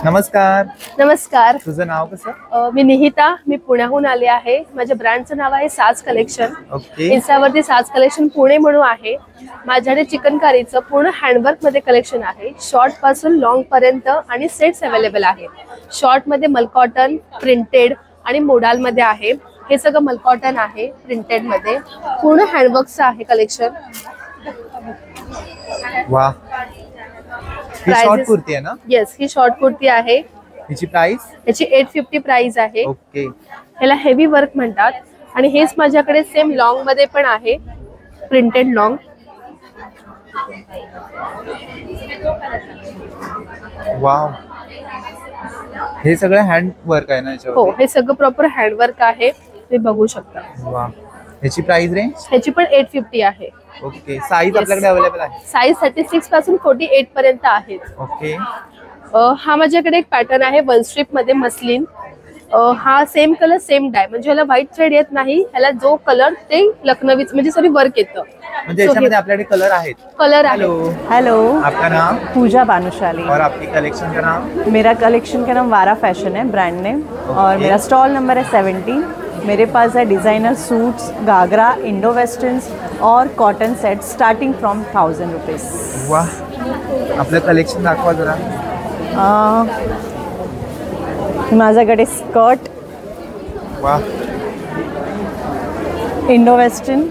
नमस्कार. नमस्कार. तुझं नाव कसं? मी निहिता. मी पुण्याहून आले आहे. माझ्या ब्रँडचं नाव आहे साज कलेक्शन. ओके. इन्स्टावरती साज कलेक्शन पुणे म्हणून आहे. माझ्याकडे चिकनकारीचं पूर्ण हँडवर्क मध्ये कलेक्शन आहे. शॉर्ट पासून लॉंग पर्यंत आणि सेट्स अवेलेबल आहेत. शॉर्ट मध्ये मलकॉटन, प्रिंटेड आणि मोडाल मध्ये आहे. हे सगळं मलकॉटन आहे प्रिंटेड मध्ये. पूर्ण हँडवर्कचं आहे कलेक्शन. वाह, ही शॉर्ट कुर्ती आहे ना? येस, ही शॉर्ट कुर्ती आहे. हिची प्राइस? याची 850 प्राइस आहे. ओके. ह्याला हेवी वर्क म्हणतात. आणि हेच माझ्याकडे सेम लॉंग मध्ये पण आहे, प्रिंटेड लॉंग. वाव, हे सगळं हँड वर्क आहे ना याच्यावर? हो, हे सगळं प्रॉपर हँडवर्क आहे. तुम्ही बघू शकता. वाह, ह्याची प्राइस रेंज? ह्याची पण 850 आहे. ओके. साईज आपल्याकडे अवेलेबल आहे? साईज 36 पासून 48 पर्यंत आहेत. ओके. हा माझ्याकडे एक पॅटर्न आहे वन स्ट्रिप मध्ये मस्लिन. हा सेम कलर सेम डाय, म्हणजे ह्याला व्हाईट थ्रेड येत नाही. ह्याला जो कलर ते लखनवी म्हणजे सॉरी वर्क येतं. म्हणजे याच्यामध्ये आपल्याकडे कलर आहेत? कलर आहे. हेलो, आपका नाम? पूजा भानुशाली। और आपकी कलेक्शन का नाम? मेरा कलेक्शन का नाम वारा फैशन है, ब्रांड नेम। और मेरा स्टॉल नंबर है 70। मेरे पास है डिज़ाइनर सूट्स, घाघरा, इंडो वेस्टर्न्स और cotton set starting from 1000 rupees. वाह, आपलं कलेक्शन दाखवा जरा. माझ्याकडे स्कर्ट, वाह, इंडो वेस्टर्न,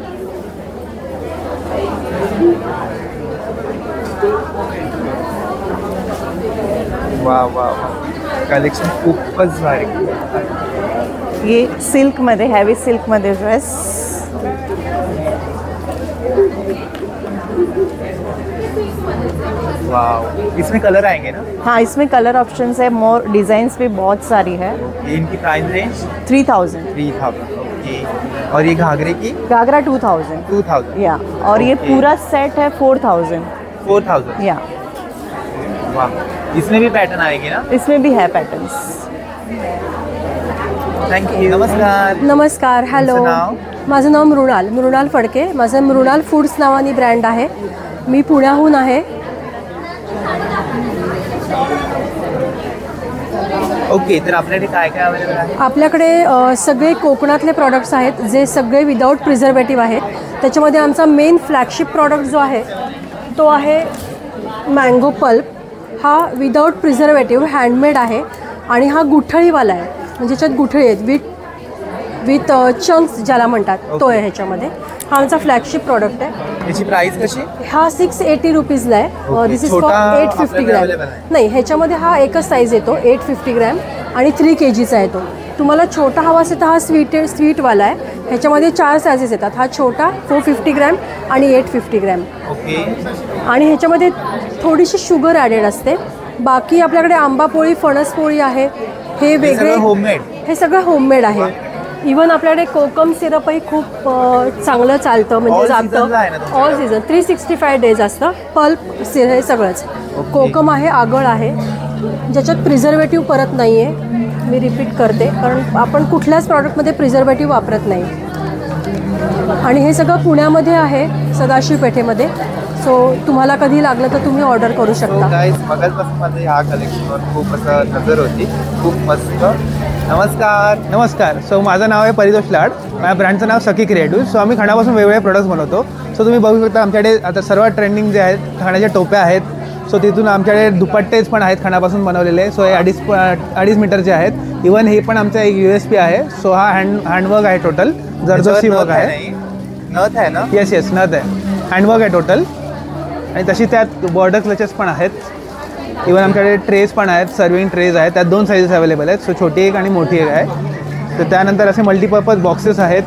वाह वाह वाह, कलेक्शन खूपच भारी. ये सिल्क मध्ये, हैवी सिल्क मध्ये ड्रेस. वाह, इसमें कलर आएंगे ना? हाँ, इसमें कलर ऑप्शंस है, मोर डिज़ाइंस भी बहुत सारी है। ये इनकी प्राइस रेंज? 3000। 3000. ओके. और ये घाघरे की? घाघरा 2000। 2000 या, और ये पूरा सेट है 4000। 4000? या. वाह, इसमें भी पैटर्न आएंगे ना? इसमें भी है पैटर्न्स. थँक्यू. नमस्कार. नमस्कार. हॅलो, तुमचं नाव? माझं नाव मृणाल फडके. माझं मृणाल फूड्स नावाने ब्रँड आहे. मी पुण्याहून आहे. ओके. तर आपल्याकडे काय काय अवेलेबल आहे? आपल्याकडे सगळे कोकणातले प्रॉडक्ट्स आहेत, जे सगळे विदाऊट प्रिझर्वेटिव्ह आहेत. त्याच्यामध्ये आमचा मेन फ्लॅगशिप प्रॉडक्ट जो आहे तो आहे मँगो पल्प. हा विदाऊट प्रिझर्वेटिव्ह हँडमेड आहे आणि हा गुठळीवाला आहे, म्हणजे ह्याच्यात गुठळी आहेत विथ चंक्स ज्याला म्हणतात, तो आहे ह्याच्यामध्ये. हा आमचा फ्लॅगशिप प्रॉडक्ट आहे. याची प्राइस कशी? हा 680 रुपीजला आहे. दिस इज फॉर 850 ग्रॅम. नाही, ह्याच्यामध्ये हा एकच साईज येतो, 850 ग्रॅम आणि 3 kgचा येतो. तुम्हाला छोटा हवा असेल तर हा स्वीटवाला आहे. ह्याच्यामध्ये 4 सायझेस येतात. हा छोटा 450 ग्रॅम आणि 850 ग्रॅम. ओके. आणि ह्याच्यामध्ये थोडीशी शुगर ॲडेड असते. बाकी आपल्याकडे आंबापोळी, फणसपोळी आहे. हे वेगळे होममेड? हे सगळं होममेड आहे. इवन आपल्याकडे कोकम सिरपही खूप चांगलं चालतं, म्हणजे जातं ऑल सीझन. 365 डेज असतं. पल्प हे सगळंच. कोकम आहे, आगळ आहे, ज्याच्यात प्रिझर्वेटिव्ह परत नाही आहे. मी रिपीट करते, कारण आपण कुठल्याच प्रॉडक्टमध्ये प्रिझर्वेटिव्ह वापरत नाही. आणि हे सगळं पुण्यामध्ये आहे, सदाशिव पेठेमध्ये. सो तुम्हाला कधी लागलं तर तुम्ही ऑर्डर करू शकता. मगाचपासून माझं ह्या कलेक्शनवर खूप असं नजर होती. खूप मस्त. नमस्कार. सो माझं नाव आहे परितोष लाड. माझ्या ब्रँडचं नाव सखी क्रिएटिव्ह. सो आम्ही खाण्यापासून वेगवेगळे प्रोडक्ट्स बनवतो. सो तुम्ही बघू शकता आमच्याकडे आता सर्वात ट्रेंडिंग जे आहेत खाण्याच्या टोप्या आहेत. सो तिथून आमच्याकडे दुपट्टेच पण आहेत खाण्यापासून बनवलेले. सो हे 2.5 मीटरचे आहेत. इवन हे पण आमचा एक USP आहे. सो हा हँडवर्क आहे टोटल, जरदोसी वर्क आहे. नथ आहे ना? येस, नथ आहे. हँडवर्क आहे टोटल. आणि तशी त्यात बॉर्डर क्लचेस पण आहेत. इवन आमच्याकडे ट्रेस पण आहेत, सर्विंग ट्रेज आहेत. त्यात 2 साईजेस अवेलेबल आहेत. सो छोटी एक आणि मोठी एक आहे. तर त्यानंतर असे मल्टीपर्पज बॉक्सेस आहेत.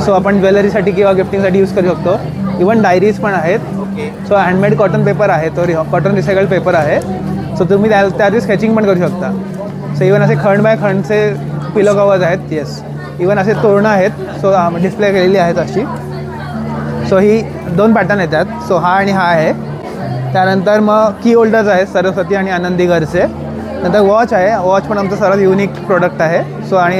सो आपण ज्वेलरीसाठी किंवा गिफ्टिंगसाठी यूज करू शकतो. इवन डायरीज पण आहेत. सो हँडमेड कॉटन पेपर आहे, तो कॉटन रिसायकल्ड पेपर आहे. सो तुम्ही त्याआधी स्केचिंग पण करू शकता. सो इवन असे खंड बाय खंडचे पिलो कवर्स आहेत. येस, इवन असे तोरणं आहेत. सो डिस्प्ले केलेली आहेत अशी. सो ही 2 पॅटर्न येतात. सो हा आणि हा आहे. त्यानंतर मग की होल्डर्स आहेत, सरस्वती आणि आनंदी घरचे. नंतर वॉच आहे. वॉच पण आमचं सर्वात युनिक प्रोडक्ट आहे. सो आणि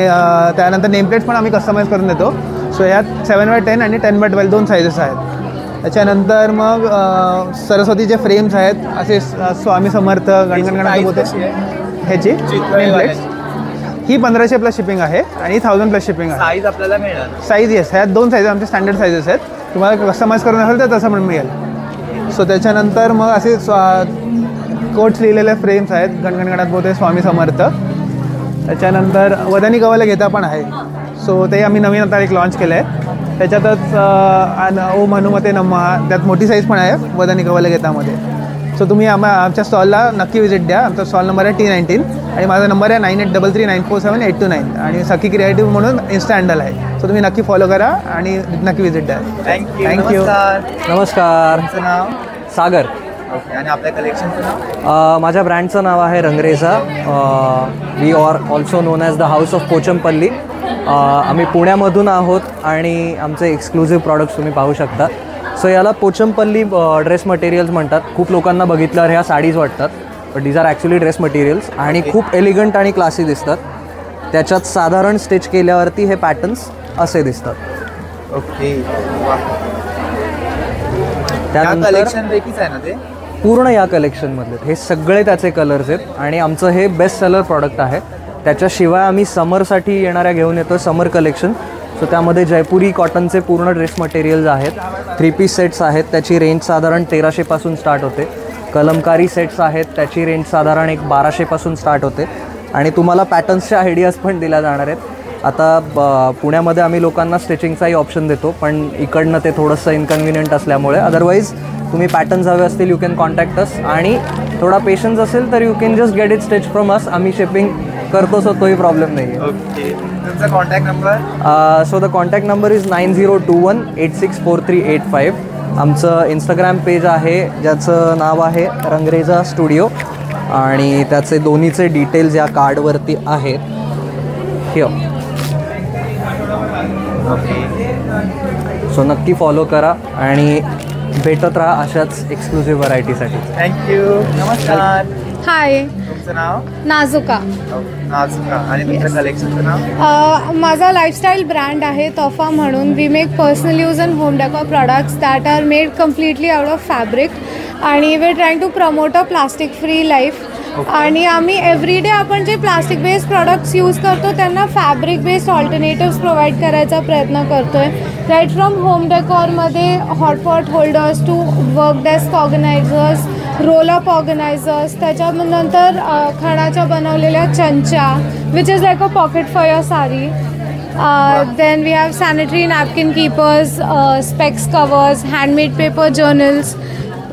त्यानंतर नेमप्लेट्स पण आम्ही कस्टमाइज करून देतो. सो यात 7x10 आणि 10x12 2 साईजेस आहेत. त्याच्यानंतर मग सरस्वतीचे फ्रेम्स आहेत, असे स्वामी समर्थ गणगणगणात होते ह्याची प्लेट्स. ही 1500 प्लस शिपिंग आहे आणि 1000 प्लस शिपिंग आहे. साईज आपल्याला मिळणार. साईज येस, ह्यात 2 साईज आमचे स्टँडर्ड साईजेस आहेत. तुम्हाला कस्टमाइज करून असेल तर तसं पण मिळेल. सो त्याच्यानंतर मग असे कोट्स लिहिलेले फ्रेम्स आहेत, गणगणगणात बोलते स्वामी समर्थ. त्याच्यानंतर वदनी कवल घेता पण आहे. सो ते आम्ही नवीन आता एक लॉन्च केलं आहे. त्याच्यातच ओम हनुमते नमः, त्यात मोठी साईज पण आहे वदनी कवल घेतामध्ये. सो तुम्ही आमच्या स्टॉलला नक्की व्हिजिट द्या. आमचा स्टॉल नंबर आहे T19 आणि माझा नंबर आहे 9833947829 आणि सखी क्रिएटिव्ह म्हणून इन्स्टा हँडल आहे. सो तुम्ही नक्की फॉलो करा आणि नक्की व्हिजिट द्या. थँक्यू. नमस्कार. तुमचं नाव? सागर. ओके. आणि आपल्या कलेक्शनचं नाव? माझ्या ब्रँडचं नाव आहे Rangreza. We are also known as the house of Pochampally. आम्ही पुण्यामधून आहोत आणि आमचे एक्सक्लुझिव्ह प्रॉडक्ट्स तुम्ही पाहू शकता. सो याला पोचमपल्ली ड्रेस मटेरियल्स म्हणतात. खूप लोकांना बघितल्यावर ह्या साडीज वाटतात, but these are actually dress materials आणि खूप एलिगंट आणि क्लासी दिसतात. त्याच्यात साधारण स्टिच केल्यावरती हे पॅटर्न्स असे दिसतात. ओके. त्यानंतर कलेक्शनपैकीच आहे ना ते? पूर्ण या कलेक्शनमधले हे सगळे त्याचे कलर्स आहेत आणि आमचं हे बेस्ट सेलर प्रॉडक्ट आहे. त्याच्याशिवाय आम्ही समरसाठी येणाऱ्या घेऊन येतो समर कलेक्शन. सो त्यामध्ये जयपुरी कॉटनचे पूर्ण ड्रेस मटेरियल्स आहेत. 3 पीस सेट्स आहेत, त्याची रेंज साधारण 1300 पासून स्टार्ट होते. कलमकारी सेट्स आहेत, त्याची रेंज साधारण 1200 पासून स्टार्ट होते. आणि तुम्हाला पॅटर्न्सच्या आयडियाज पण दिल्या जाणार आहेत. आता पुण्यामध्ये आम्ही लोकांना स्टिचिंगचाही ऑप्शन देतो, पण इकडनं ते थोडंसं इनकन्व्हिनियंट असल्यामुळे. अदरवाईज तुम्ही पॅटर्न्स हवे असतील यू कॅन कॉन्टॅक्ट अस आणि थोडा पेशन्स असेल तर you can just get it stitch from us. आम्ही शिपिंग करतो, सो तोही प्रॉब्लेम नाही आहे. ओके. तुमचा contact number? So the contact number is 9021864385. आमचं इंस्टाग्राम पेज आहे ज्याचं नाव आहे रंगरेजा स्टुडिओ आणि त्याचे दोन्हीचे डिटेल्स या कार्डवरती आहेत. हिअर. सो नक्की फॉलो करा आणि भेटत राहा अशाच एक्सक्लुझिव्ह व्हरायटीसाठी. थँक्यू. नमस्कार. हाय, तुमचं नाव? नाजुका. नाजुका. आणि तुमचं कलेक्शनचं नाव? माझा लाईफस्टाईल ब्रँड आहे तोफा म्हणून. We make personal use and home decor products that are made completely out of fabric आणि we are trying to promote a plastic free life. आणि आम्ही एव्हरीडे आपण जे प्लास्टिक बेस्ड प्रॉडक्ट्स यूज करतो त्यांना फॅब्रिक बेस्ड ऑल्टरनेटिव्स प्रोव्हाइड करायचा प्रयत्न करतो आहे. राईट फ्रॉम होम डेकोरमध्ये hotpot holders to work desk organisers, roll up organisers, त्याच्यानंतर खणाच्या बनवलेल्या चंचा which is like a pocket for your sari. Then we have sanitary napkin keepers, specs covers, handmade paper journals,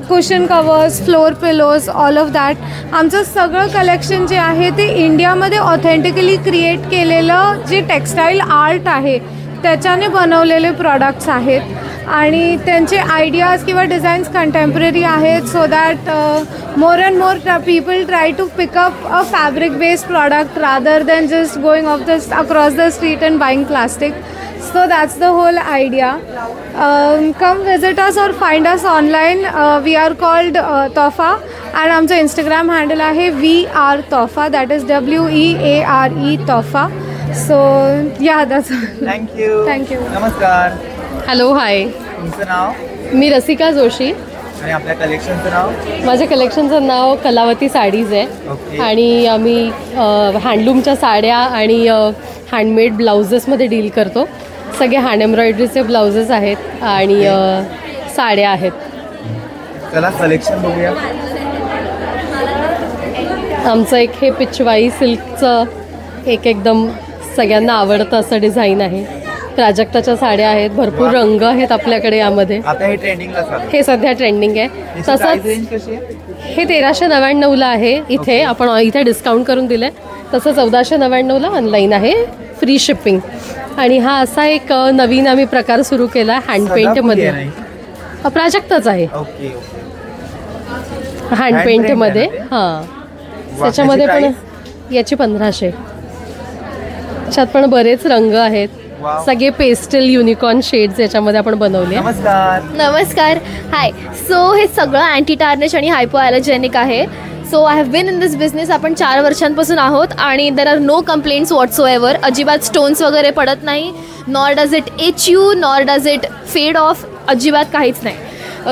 cushion covers, floor pillows, all of that. आमचं सगळं collection जे आहे ते इंडियामध्ये ऑथेंटिकली क्रिएट केलेलं जे टेक्स्टाईल आर्ट आहे त्याच्याने बनवलेले प्रॉडक्ट्स आहेत आणि त्यांचे आयडियाज किंवा डिझाईन्स कंटेम्पररी आहेत so that more and more people try to pick up a fabric based product rather than just going off the across the street and buying plastic. So that's the whole idea. Come visit us or find us online. We are called Tofa and आमचं Instagram handle आहे VR Tofa, that is WEARE Tofa. So yeah, that's all. Thank you. Thank you. नमस्कार. Hello, हाय. तुमचं नाव? मी रसिका जोशी. आणि आपल्या कलेक्शनचं नाव? माझ्या कलेक्शनचं नाव Kalavati sarees आहे okay. आणि आम्ही हँडलूमच्या साड्या आणि हँडमेड ब्लाउजेसमध्ये डील करतो. सगळे हँड एम्ब्रॉयडरीचे ब्लाउजेस आहेत आणि साड्या आहेत. चला कलेक्शन बघूया. आमचं एक हे पिचवाई सिल्कचं एक एकदम सगळ्यांना आवडतं असं डिझाईन आहे. प्राजक्ताच्या साड्या आहेत, भरपूर रंग आहेत आपल्याकडे यामध्ये. आता हे ट्रेंडिंगला चालू आहे. हे सध्या ट्रेंडिंग आहे. प्राइस तसंच रेंज कशी आहे? हे 1399ला आहे इथे. आपण इथे डिस्काउंट करून दिलं आहे. तसं 1499ला ऑनलाईन आहे, फ्री शिपिंग. आणि हा असा एक नवीन आम्ही प्रकार सुरू केला हँडपेंटमध्ये. प्राजक्ताच आहे ओके. हँडपेंटमध्ये. हां, त्याच्यामध्ये पण याची 1500. त्याच्यात पण बरेच रंग आहेत. सगळे पेस्टल युनिकॉर्न शेड्स याच्यामध्ये आपण बनवले. नमस्कार. नमस्कार. हाय. सो हे सगळं अँटी टार्निश आणि हायपो ॲलर्जेनिक आहे. So I have been in this business. आपण 4 वर्षांपासून आहोत आणि देर आर नो कंप्लेंट्स वॉट्सोएवर. अजिबात स्टोन्स वगैरे पडत नाही. Nor does it each you, nor does it fade off. अजिबात काहीच नाही.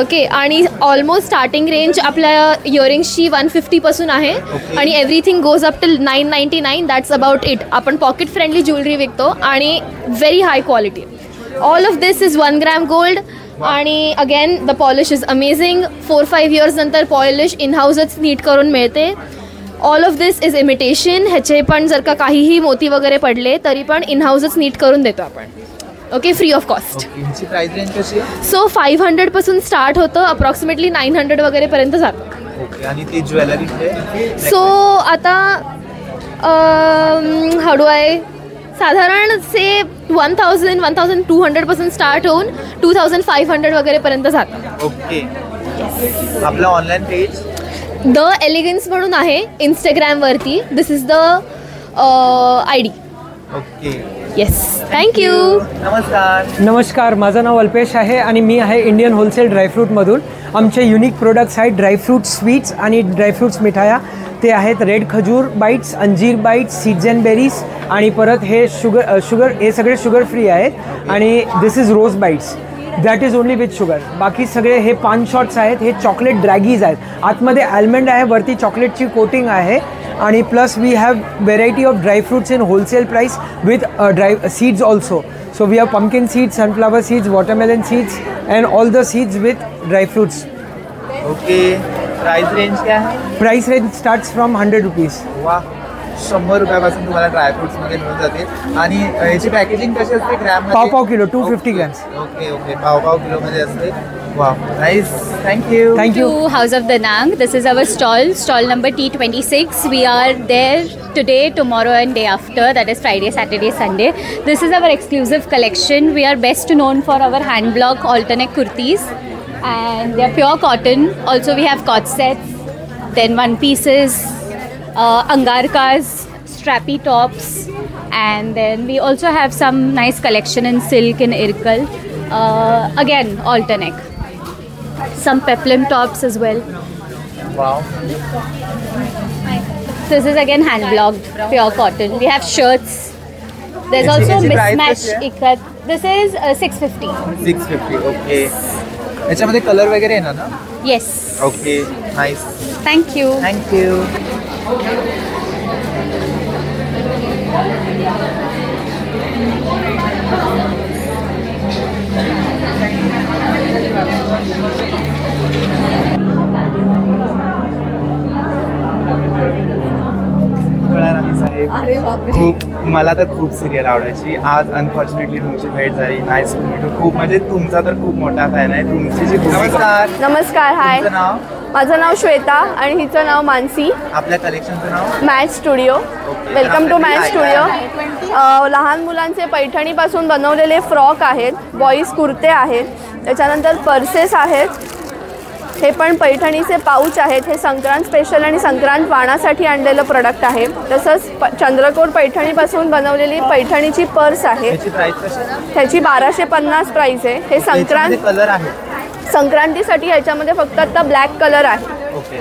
ओके. आणि ऑलमोस्ट स्टार्टिंग रेंज आपल्या इयरिंग्सची 150पासून आहे आणि everything goes up till 999. That's about it. आपण पॉकेट फ्रेंडली ज्वेलरी विकतो आणि very high quality. All of this is 1 gram gold. आणि again the polish is amazing. 4-5 years नंतर पॉलिश इन हाऊसच नीट करून मिळते. All of this is imitation. ह्याचे पण जर का काहीही मोती वगैरे पडले तरी पण इन हाऊसच नीट करून देतो आपण. Okay, free of cost. Price range कशी आहे? सो 500 पासून स्टार्ट होतं, अप्रॉक्सिमेटली 900 वगैरे पर्यंत जातं. ओके. आणि ती ज्वेलरी सो आता हाऊ डू आय साधारण से 1000-1200 पासून स्टार्ट होऊन 2500 वगैरे पर्यंत जातं. ओके. आपलं ऑनलाईन पेज द एलिगन्स म्हणून आहे इंस्टाग्रामवरती. This is the ID. Okay. Yes, thank you. नमस्कार, माझं नाव अल्पेश आहे आणि मी आहे इंडियन होलसेल ड्रायफ्रूटमधून. आमचे युनिक प्रोडक्ट्स आहेत ड्रायफ्रूट स्वीट्स आणि ड्रायफ्रूट्स मिठाया. ते आहेत रेड खजूर बाईट्स, अंजीर बाईट्स, सीड्स अँड बेरीज आणि परत हे शुगर हे सगळे शुगर फ्री आहेत. आणि this is rose bites, that is only with sugar. बाकी सगळे हे पान शॉट्स आहेत. हे चॉकलेट ड्रॅगीज आहेत. आतमध्ये आल्मंड आहे, वरती चॉकलेटची कोटिंग आहे. आणि plus we have variety of dry fruits in wholesale price with seeds also. So we have pumpkin seeds, sunflower seeds, watermelon seeds and all the seeds with dry fruits. Okay. Price range क्या है? Price range starts from 100 rupees. वा, 100 रुपयापासून तुम्हाला ड्रायफ्रुट्समध्ये मिळून जाते. आणि याची packaging कशी असते? ग्रॅम? पाव किलो, 250 ग्रॅम्स. ओके ओके, पाव किलोमध्ये असते. Wow, nice. Thank you. Thank you. To House of Danang. This is our stall number T26. We are there today, tomorrow and day after, that is Friday, Saturday, Sunday. This is our exclusive collection. We are best known for our hand block alternate kurtis and they are pure cotton. Also we have cot sets, then one pieces, angarkas, strappy tops, and then we also have some nice collection in silk and irkal. Again alternate. Some peplum tops as well. Wow. This is again hand blocked, pure cotton. We have shirts. There's also mismatch ikat. This is 650. 650. Okay. याच्यामध्ये colour वगैरे येणार ना? Yes. Okay, nice. Thank you. Thank you. खूप मला तर खूप serial आवडायची. आज अनफॉर्च्युनेटली तुमची भेट झाली. Nice to meet you. खूप म्हणजे तुमचा तर खूप मोठा फॅन आहे. तुमची जी नमस्कार. नमस्कार. हाय, तुमचं नाव? माझं नाव श्वेता आणि हिचं नाव मानसी. आपल्या कलेक्शनचं नाव? Match studio. Welcome to match studio. लहान मुलांचे पैठणीपासून बनवलेले फ्रॉक आहेत, बॉईज कुर्ते आहेत, त्याच्यानंतर पर्सेस आहेत. हे पण पैठणीचे पाऊच आहेत. हे संक्रांत स्पेशल आणि संक्रांत वाणासाठी आणलेलं प्रोडक्ट आहे. तसंच चंद्रकोर पैठणीपासून बनवलेली पैठणीची पर्स आहे. ह्याची 1250 प्राईस आहे. हे कलर आहे. संक्रांतीसाठी ह्याच्यामध्ये फक्त आता ब्लॅक कलर आहे. ओके.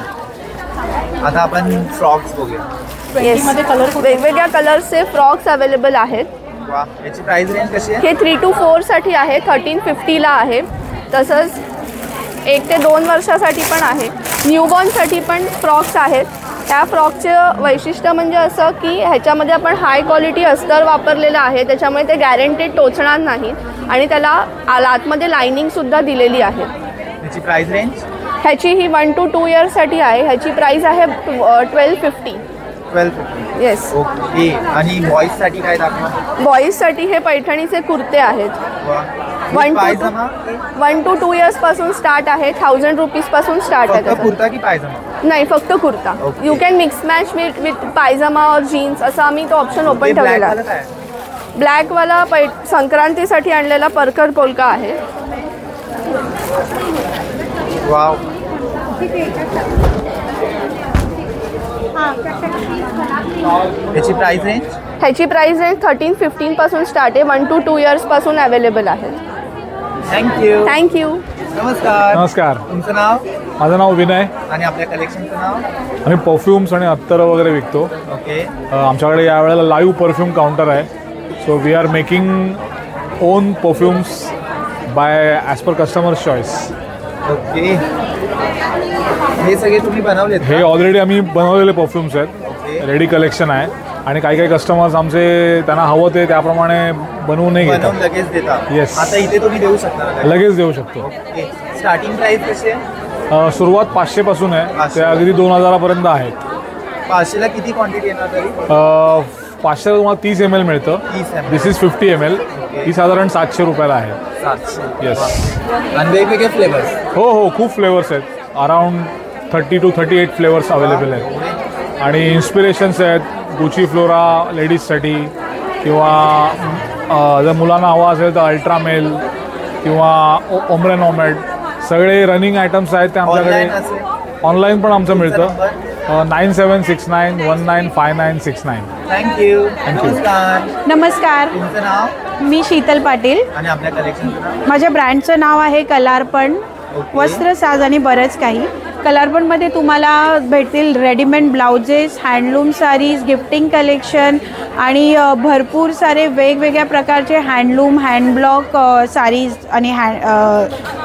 आता आपण फ्रॉक्स बघूया. येस, वेगवेगळ्या कलर्सचे फ्रॉक्स अवेलेबल आहेत. वा, याची प्राइस रेंज कशी आहे? हे 3 to 4 साठी आहे. 1350ला आहे. तसंच 1 ते 2 वर्षासाठी पण आहे. न्यूबॉर्नसाठी पण फ्रॉक्स आहेत. ह्या फ्रॉकचं वैशिष्ट्य म्हणजे असं की ह्याच्यामध्ये आपण हाय क्वालिटी अस्तर वापरलेलं आहे, त्याच्यामुळे ते गॅरंटेड टोचणार नाही आणि त्याला आतमध्ये लायनिंगसुद्धा दिलेली आहे. याची प्राइस रेंज? ह्याची ही 1 to 2 इयर्ससाठी आहे. ह्याची प्राईस आहे 1250. 1250. येस. ओके. आणि बॉईजसाठी काय दाखवा? बॉईजसाठी हे पैठणीचे कुर्ते आहेत. 1 to 2 इयर्स पासून स्टार्ट आहे. 1000 रुपीज पासून स्टार्ट आहे. कुर्ता की पायजमा? नाही, फक्त कुर्ता. You can mix match with pyjama और जीन्स, असा आम्ही तो ऑप्शन ओपन ठेवलेला आहे. ब्लॅकवाला संक्रांतीसाठी आणलेला परकर पोलका आहे. वाव. याची प्राइस रेंज? ह्याची प्राइस रेंज 13-15 पासून स्टार्ट आहे. 1 to 2 इयर्स पासून अवेलेबल आहे. थँक्यू. थँक्यू. नमस्कार. नमस्कार. तुमचं नाव? माझं नाव विनय. आणि आपल्या कलेक्शनचं नाव? आम्ही परफ्युम्स आणि अत्तर वगैरे विकतो. ओके. आमच्याकडे यावेळेला लाईव्ह परफ्यूम काउंटर आहे. So we are making own perfumes by as per customers choice. Okay, हे सगळे तुम्ही बनवलेत हे ऑलरेडी आम्ही बनवलेले परफ्युम्स आहेत, रेडी कलेक्शन आहे. आणि काही काही कस्टमर्स आमचे त्यांना हवं ते त्याप्रमाणे बनवून नाही बनवून घेतात. लगेच देतात. Yes. आता इथे तुम्ही देऊ शकता ना? लगेच देऊ शकतो. ओके, स्टार्टिंग प्राइस कशी आहे? सुरुवात 500 पासून आहे, ते अगदी 2000 पर्यंत आहेत. 500ला किती क्वांटिटी येणार तरी? 500 तुम्हाला 30 ml मिळतं. 30 ml. This is 50 ml. ही साधारण 700 रुपयाला आहे. 700. येस. आणि वेगवेगळे फ्लेवर्स? हो हो, खूप फ्लेवर्स आहेत. अराउंड 30 to 38 फ्लेवर्स अवेलेबल आहेत. आणि इन्स्पिरेशन्स आहेत, गुची फ्लोरा लेडीजसाठी, किंवा जर मुलांना हवा असेल तर अल्ट्रामेल किंवा ओमरे नॉमेड, सगळे रनिंग आयटम्स आहेत ते आमच्याकडे. ऑनलाईन पण आमचं मिळतं. 9769195969. थँक्यू. नमस्कार. तुमचं नाव मी शीतल पाटील आणि आपल्या कलेक्शनचं नाव? माझ्या ब्रँडचं नाव आहे कलार्पण. वस्त्र साज आणि बरंच काही. कलार्पणमध्ये तुम्हाला भेटतील readymade blouses, handloom sarees, gifting collection आणि भरपूर सारे वेगवेगळ्या प्रकारचे हँडलूम हँडब्लॉक साडीज आणि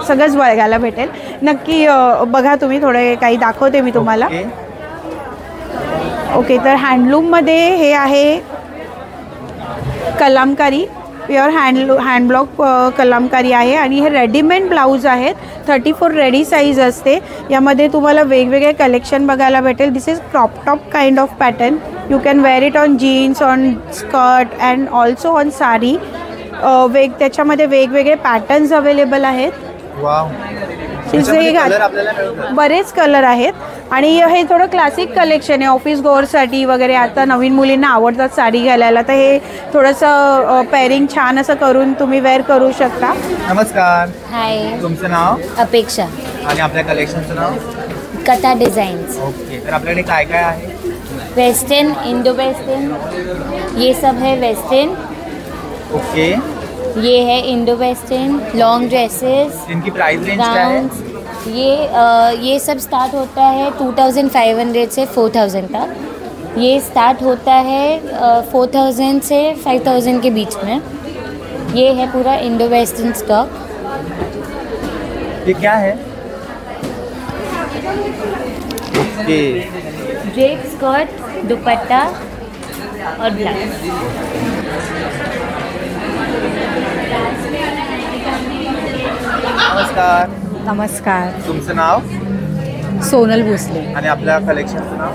सगळंच बघायला भेटेल. नक्की बघा तुम्ही, थोडे काही दाखवते मी तुम्हाला. ओके, तर हँडलूममध्ये हे आहे कलामकारी, प्युअर हँडब्लॉक कलामकारी आहे. आणि हे रेडीमेड ब्लाऊज आहेत. 34 रेडी साईज असते. यामध्ये तुम्हाला वेगवेगळे कलेक्शन बघायला भेटेल. This is crop top kind of pattern. You can wear it on jeans, on skirt and also on sari. त्याच्यामध्ये वेगवेगळे पॅटर्न्स अवेलेबल आहेत. बरेच कलर आहेत. आणि हे थोडं क्लासिक कलेक्शन आहे ऑफिस गोअरसाठी वगैरे. आता नवीन मुलींना आवडतात साडी घालायला, तर हे थोडंसं पेअरिंग छान असं करून तुम्ही वेअर करू शकता. नमस्कार. हाय. तुमचं नाव? अपेक्षा. आणि आपल्या कलेक्शनचं नाव? कथा डिझाइन्स. ओके, तर आपल्याकडे काय काय आहे? वेस्टर्न, इंडो वेस्टर्न, ये सब है वेस्टर्न. ओके, ये है इंडो वेस्टर्न लॉन्ग ड्रेसेस. इनकी प्राइस रेंज क्या है? ये सब स्टार्ट होता है 2500 से 4000 तक. ये स्टार्ट होता है 4000 से 5000 के बीच में. ये है पूरा इंडो वेस्टर्न स्टॉक. ये क्या है? ओके, ड्रेप, स्कर्ट, दुपट्टा और ब्लाउज. नमस्कार. नमस्कार. तुमचं नाव? सोनल भोसले. आणि आपल्या कलेक्शनचं नाव?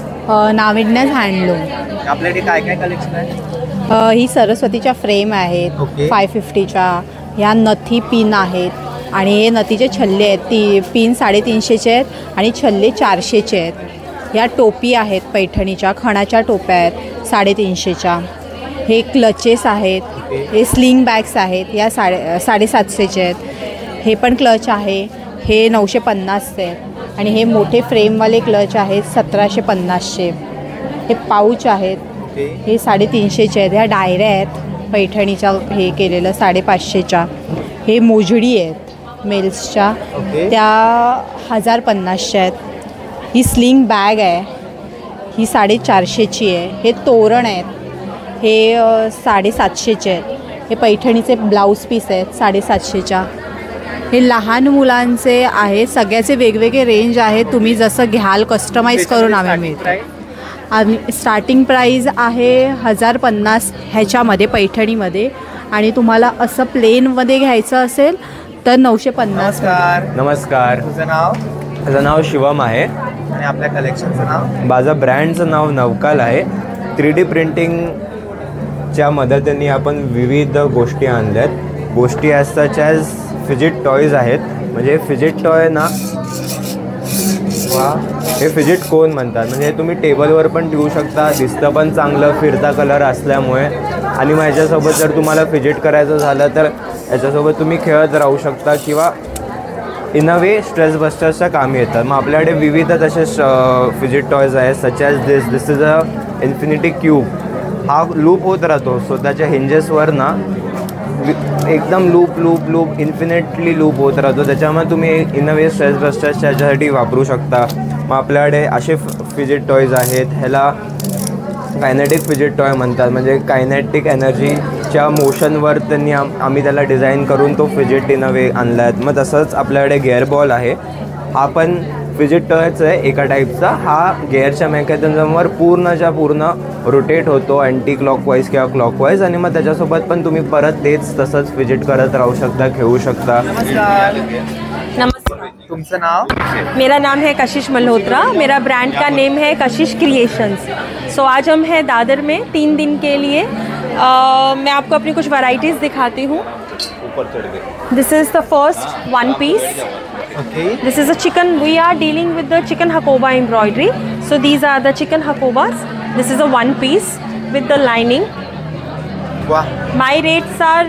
नाविन्याज हँडलूम. आपल्याकडे काय काय कलेक्शन आहे? ही सरस्वतीच्या फ्रेम आहेत. 550च्या. ह्या नथी पिन आहेत. आणि हे नथीचे छल्ले आहेत. पिन 350चे आहेत आणि छल्ले 400चे आहेत. ह्या टोपी आहेत पैठणीच्या, खणाच्या टोप्या आहेत 350च्या. हे क्लचेस आहेत. हे स्लिंग बॅग्स आहेत. या 750चे आहेत. हे पण क्लच आहे. हे 950चे आहेत. आणि हे मोठे फ्रेमवाले क्लच आहेत 1750चे. हे पाऊच आहेत. हे 350चे आहेत. ह्या डायऱ्या आहेत पैठणीच्या हे केलेलं 550च्या. हे मोजडी आहेत मेल्सच्या, त्या 1050च्या आहेत. ही स्लिंग बॅग आहे, ही 450ची आहे. हे तोरण आहेत, हे 750चे आहेत. हे पैठणीचे ब्लाऊज पीस आहेत 750च्या. हे लहान मुलांचे आहे. सगळ्याचे वेगवेगळे रेंज आहे. तुम्ही जसं घ्याल कस्टमाइज करून आम्ही मिळतो. आम्ही स्टार्टिंग प्राईज आहे 1050 ह्याच्यामध्ये पैठणीमध्ये. आणि तुम्हाला असं प्लेनमध्ये घ्यायचं असेल तर 950. नमस्कार. तुझं नाव? माझं नाव शिवम आहे. आणि आपल्या कलेक्शनचं नाव? माझं ब्रँडचं नाव नवकाल आहे. 3D प्रिंटिंगच्या मदतीने आपण विविध गोष्टी आणल्यात. गोष्टी as such as fidget toys आहेत. म्हणजे फिजिट टॉय ना, हे फिजिट कोन म्हणतात. म्हणजे तुम्ही टेबलवर पण ठेवू शकता. दिसतं पण चांगलं, फिरता कलर असल्यामुळे. आणि माझ्यासोबत जर तुम्हाला फिजिट करायचं झालं तर याच्यासोबत तुम्ही खेळत राहू शकता किंवा इन अ वे स्ट्रेस बस्टर्सच्या कामी येतात. मग आपल्याकडे विविध तसेच फिजिट टॉयज आहेत such as this is a infinity cube. हा लूप होत राहतो स्वतःच्या हिंजेसवर ना, एकदम लूप इन्फिनिटली लूप होत राहतो. त्याच्यामुळे तुम्ही इन अ वे स्ट्रेस बस्टर्सच्या ह्याच्यासाठी वापरू शकता. मग आपल्याकडे असे फिजिट टॉयज आहेत. ह्याला कायनेटिक फिजिट टॉय म्हणतात. म्हणजे कायनेटिक एनर्जी त्याच्या मोशनवर त्यांनी आम्ही त्याला डिझाईन करून तो फिजिट इन अ वे आणला आहे. मग तसंच आपल्याकडे गिअर बॉल आहे. हा पण फिजिट टॉयच आहे एका टाईपचा. हा गिअरच्या मेकॅनिझमवर पूर्णच्या पूर्ण रोटेट होतो अँटी क्लॉकवाईज किंवा क्लॉकवाईज, आणि मग त्याच्यासोबत पण तुम्ही परत तेच तसंच फिजिट करत राहू शकता, खेळू शकता. नमस्कार, तुमचं नाव? मेरा नाम है कशिश मल्होत्रा. मेरा ब्रांड का नेम है कशिश क्रिएशंस. सो आज हम हैं दादर में 3 दिन के लिए. मैं आपको अपनी कुछ वैरायटीज़ दिखाती हूँ. This is the first one piece. This is a chicken. We are dealing with the chicken hakoba embroidery. So these are the chicken hakobas. This is a one piece with the lining. Wow. My rates are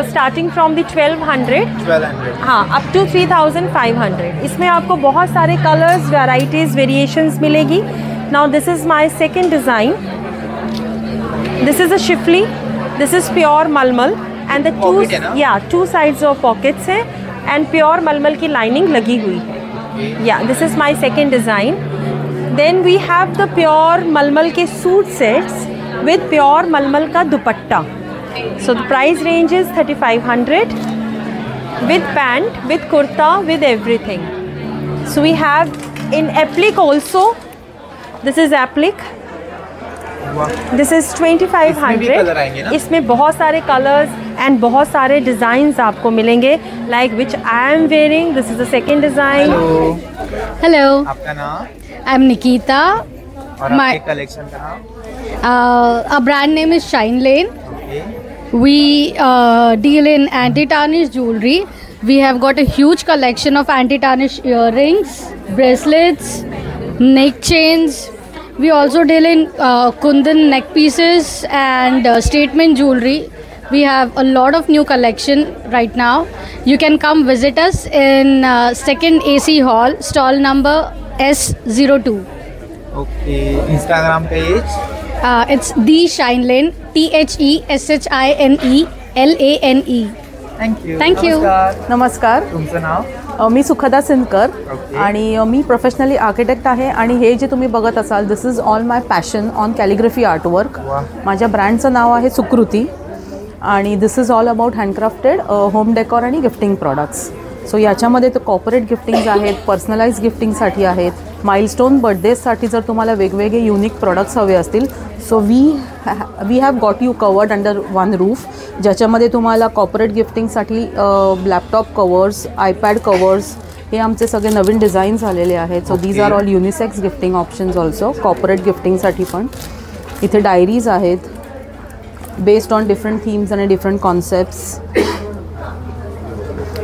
starting from the 1200. 1200. हाँ, up to 3500. इसमें आपको बहुत सारे colors, varieties, variations मिलेगी. Now this is my second design. This is a shifli. This is pure malmal and the two sides of pockets है. And pure मलमल की lining लगी हुई है. या this is my second design. Then we have the pure मलमल के suit sets with pure मलमल का दुपट्टा. So the price range is 3500 with pant, with kurta, with everything. So we have in applique also. This is applique. This is 2500. इसमें बहुत सारे colours end बहुत सारे डिज़ाइंस आपको मिलेंगे, like which I am wearing. This is the second design. Hello, आपका नाम? I am Nikita. और आपके कलेक्शन का नाम? Our brand name is Shine Lane. We deal in anti-tarnish jewelry. We have got a huge collection of anti-tarnish earrings, bracelets, neck chains. We also deal in kundan neck pieces and statement jewelry. We have a lot of new collection right now. You can come visit us in second AC hall, stall number S02. Okay. Instagram page? It's The Shine Lane. THESHINELANE. Thank you. Thank you. नमस्कार. तुमचं नाव? मी सुखदा सिनकर आणि मी professionally architect आहे. आणि हे जे तुम्ही बघत असाल, this is all my passion on calligraphy artwork. माझ्या ब्रँडचं नाव आहे सुकृती आणि this is all about handcrafted home decor आणि गिफ्टिंग प्रॉडक्ट्स. सो याच्यामध्ये तर कॉर्पोरेट गिफ्टिंग्स आहेत, पर्सनलाइज गिफ्टिंगसाठी आहेत, माइलस्टोन बर्थडेजसाठी जर तुम्हाला वेगवेगळे युनिक प्रॉडक्ट्स हवे असतील, so we have got you covered under one roof, ज्याच्यामध्ये तुम्हाला कॉर्पोरेट गिफ्टिंगसाठी लॅपटॉप कवर्स, आयपॅड कवर्स, हे आमचे सगळे नवीन डिझाईन्स आलेले आहेत. So these are all unisex gifting options also. Corporate गिफ्टिंगसाठी पण इथे डायरीज आहेत बेस्ड ऑन डिफरंट थीम्स आणि डिफरंट कॉन्सेप्ट्स.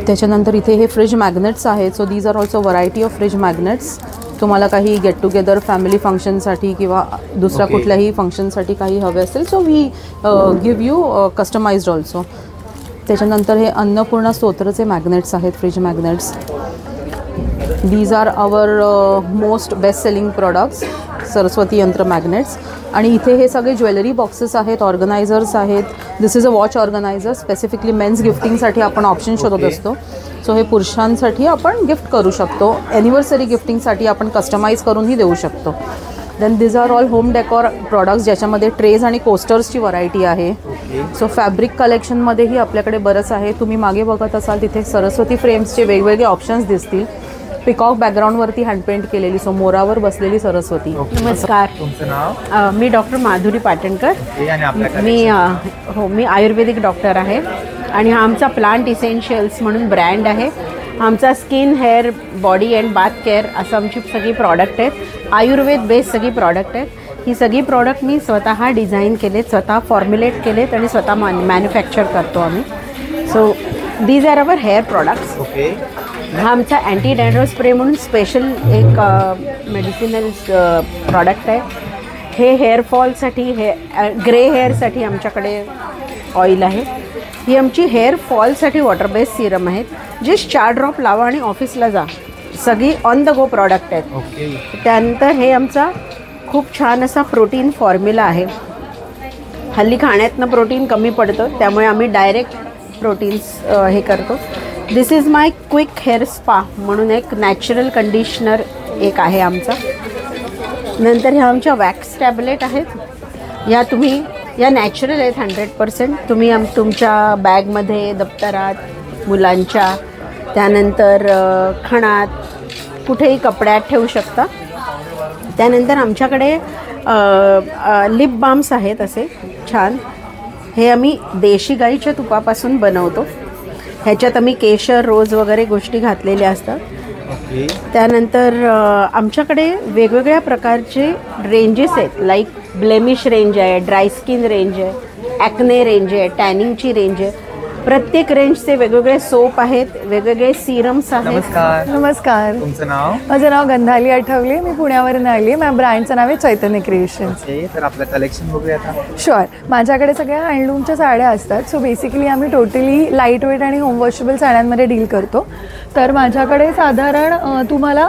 त्याच्यानंतर इथे हे फ्रिज मॅग्नेट्स आहेत. So these are also variety of fridge magnets. तुम्हाला काही गेट टुगेदर फॅमिली फंक्शनसाठी किंवा दुसऱ्या कुठल्याही फंक्शनसाठी काही हवे असेल, so we give you customised also. त्याच्यानंतर हे अन्नपूर्णा स्तोत्रचे मॅग्नेट्स आहेत, fridge magnets. These are our most best selling products, Saraswati यंत्र मॅग्नेट्स. आणि इथे हे सगळे ज्वेलरी बॉक्सेस आहेत, ऑर्गनायझर्स आहेत. This is a watch organiser. Specifically men's गिफ्टिंगसाठी आपण ऑप्शन शोधत असतो. सो हे पुरुषांसाठी आपण गिफ्ट करू शकतो. ॲनिव्हर्सरी गिफ्टिंगसाठी आपण कस्टमाइज करूनही देऊ शकतो. Then these are all home decor products, ज्याच्यामध्ये ट्रेज आणि कोस्टर्सची व्हरायटी आहे. सो फॅब्रिक कलेक्शनमध्येही आपल्याकडे बरंच आहे. तुम्ही मागे बघत असाल तिथे सरस्वती फ्रेम्सचे वेगवेगळे ऑप्शन्स दिसतील. पिकॉक बॅकग्राऊंडवरती हँडपेंट केलेली, सो मोरावर बसलेली सरस्वती. नमस्कार. तुमचं नाव? मी डॉक्टर माधुरी पाटणकर. मी आयुर्वेदिक डॉक्टर आहे आणि हा आमचा प्लांट इसेन्शियल्स म्हणून ब्रँड आहे. आमचा skin, hair, body and bath care असं आमची सगळी प्रॉडक्ट आहेत. आयुर्वेद बेस्ड सगळी प्रॉडक्ट आहेत. ही सगळी प्रॉडक्ट मी स्वतः डिझाईन केलेत, स्वतः फॉर्म्युलेट केलेत आणि स्वतः मॅन्युफॅक्चर करतो आम्ही. So these are our hair products. Okay. हा आमचा अँटी डॅन्ड्रफ स्प्रे म्हणून स्पेशल एक मेडिसिनल प्रॉडक्ट आहे. हे हेअरफॉलसाठी, ग्रे हेअरसाठी आमच्याकडे ऑइल आहे. ही आमची हेअर फॉलसाठी वॉटर बेस्ड सिरम आहेत. जे 4 ड्रॉप लावा आणि ऑफिसला जा, सगळी ऑन द गो प्रॉडक्ट आहेत. त्यानंतर हे आमचा खूप छान असा प्रोटीन फॉर्म्युला आहे. हल्ली खाण्यातनं प्रोटीन कमी पडतं, त्यामुळे आम्ही डायरेक्ट प्रोटीन्स हे करतो. This is my quick hair spa म्हणून एक नॅचरल कंडिशनर एक आहे आमचा. नंतर ह्या आमच्या वॅक्स टॅबलेट आहेत. या तुम्ही या नॅचरल आहेत 100%. तुम्ही तुमच्या बॅगमध्ये, दप्तरात, मुलांच्या, त्यानंतर खणात, कुठेही कपड्यात ठेवू शकता. त्यानंतर आमच्याकडे लिप बाम्स आहेत असे छान. हे आम्ही देशी गाईच्या तुपापासून बनवतो. ह्याच्यात आम्ही केशर, रोज वगैरे गोष्टी घातलेल्या असतात. त्यानंतर आमच्याकडे वेगवेगळ्या प्रकारचे रेंजेस आहेत. लाईक ब्लेमिश रेंज आहे, ड्राय स्किन रेंज आहे, ॲक्ने रेंज आहे, टॅनिंगची रेंज आहे. प्रत्येक रेंजचे वेगवेगळे सोप आहेत, वेगवेगळे सिरम्स आहेत. नमस्कार. तुमचं नाव? माझं नाव गंधाली आठवले. मी पुण्यावरून आली आहे. माझ्या ब्रँडचं नाव आहे चैतन्य क्रिएशन्स. तर आपलं कलेक्शन बघूया आता. शुअर. माझ्याकडे सगळ्या हँडलूमच्या साड्या असतात. सो बेसिकली आम्ही टोटली लाईट वेट आणि होम वॉशेबल साड्यांमध्ये डील करतो. तर माझ्याकडे साधारण तुम्हाला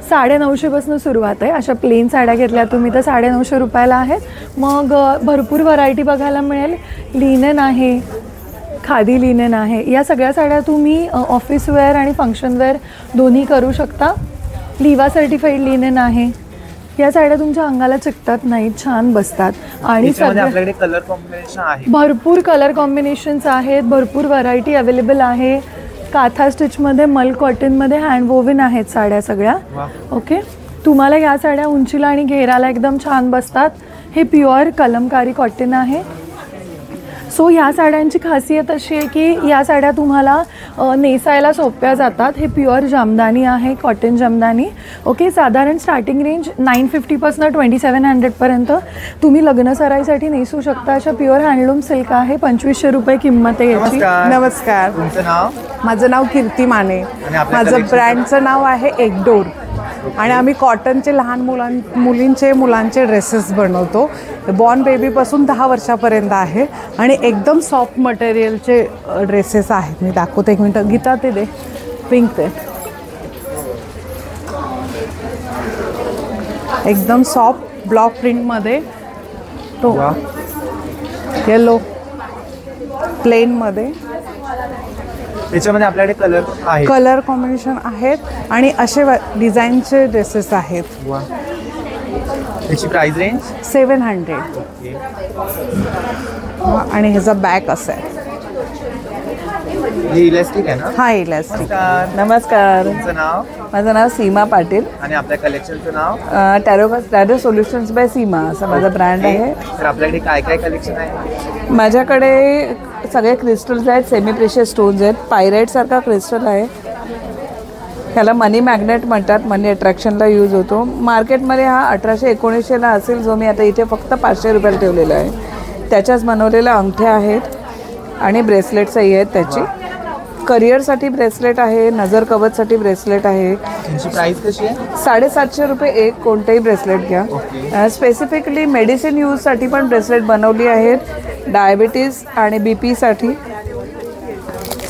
950पासून सुरुवात आहे. अशा प्लेन साड्या घेतल्या तुम्ही तर 950 रुपयाला आहेत. मग भरपूर व्हरायटी बघायला मिळेल. लिनन आहे, खादी लिनन आहे. या सगळ्या साड्या तुम्ही ऑफिस वेअर आणि फंक्शन वेअर दोन्ही करू शकता. लिवा सर्टिफाईड लिनन आहे. या साड्या तुमच्या अंगाला चिकटत नाहीत, छान बसतात. आणि आपल्याकडे कलर कॉम्बिनेशन आहे, भरपूर कलर कॉम्बिनेशन्स आहेत, भरपूर व्हरायटी अवेलेबल आहे. काथा स्टिचमध्ये, मल कॉटनमध्ये हँड वोवन आहेत साड्या सगळ्या. ओके. तुम्हाला या साड्या उंचीला आणि घेराला एकदम छान बसतात. हे प्युअर कलमकारी कॉटन आहे. सो ह्या साड्यांची खासियत अशी आहे की या साड्या तुम्हाला नेसायला सोप्या जातात. हे प्युअर जामदानी आहे, कॉटन जामदानी. ओके. साधारण स्टार्टिंग रेंज 950पासून 2700पर्यंत तुम्ही लग्न सराईसाठी नेसू शकता. अशा प्युअर हँडलूम सिल्क आहे. 2500 रुपये किंमत आहे याची. नमस्कार. तुमचं नाव? माझं नाव कीर्ती माने. माझं ब्रँडचं नाव आहे एकदोर. आणि आम्ही कॉटनचे लहान मुलांचे ड्रेसेस बनवतो. बॉर्न बेबीपासून 10 वर्षापर्यंत आहे. आणि एकदम सॉफ्ट मटेरियलचे ड्रेसेस आहेत. मी दाखवते, एक मिनटं. गीता ते दे, पिंक ते. एकदम सॉफ्ट ब्लॉक प्रिंटमध्ये, तो येलो प्लेनमध्ये. त्याच्यामध्ये आपल्याकडे कलर कॉम्बिनेशन आहेत आणि असे डिझाईनचे ड्रेसेस आहेत. त्याची प्राइस रेंज 700. आणि ह्याचा बॅग असं आहे. इलास्टिक आहे ना? हा, इलास्टिक. नमस्कार. तुमचं नाव? माझं नाव सीमा पाटील. आणि आपल्या कलेक्शनचं नाव? टॅरो सोल्युशन्स बाय सीमा असं माझा ब्रँड आहे. तर आपल्याकडे काय काय कलेक्शन आहे? माझ्याकडे सगळे क्रिस्टल्स आहेत, सेमी प्रेशियस स्टोन्स आहेत. पायराईटसारखा क्रिस्टल आहे. ह्याला मनी मॅग्नेट म्हणतात, मनी अट्रॅक्शनला यूज होतो. मार्केटमध्ये हा 1800-1900ला असेल, जो मी आता इथे फक्त 500 रुपयाला ठेवलेला आहे. त्याच्याच बनवलेल्या अंगठ्या आहेत आणि ब्रेसलेट्सही आहेत त्याची. करिअरसाठी ब्रेसलेट आहे, नजर कवचसाठी ब्रेसलेट आहे. त्यांची प्राइस कशी आहे? 750 रुपये एक. कोणतेही ब्रेसलेट घ्या. स्पेसिफिकली मेडिसिन यूजसाठी पण ब्रेसलेट बनवली आहेत. डायबिटीज आणि BPसाठी,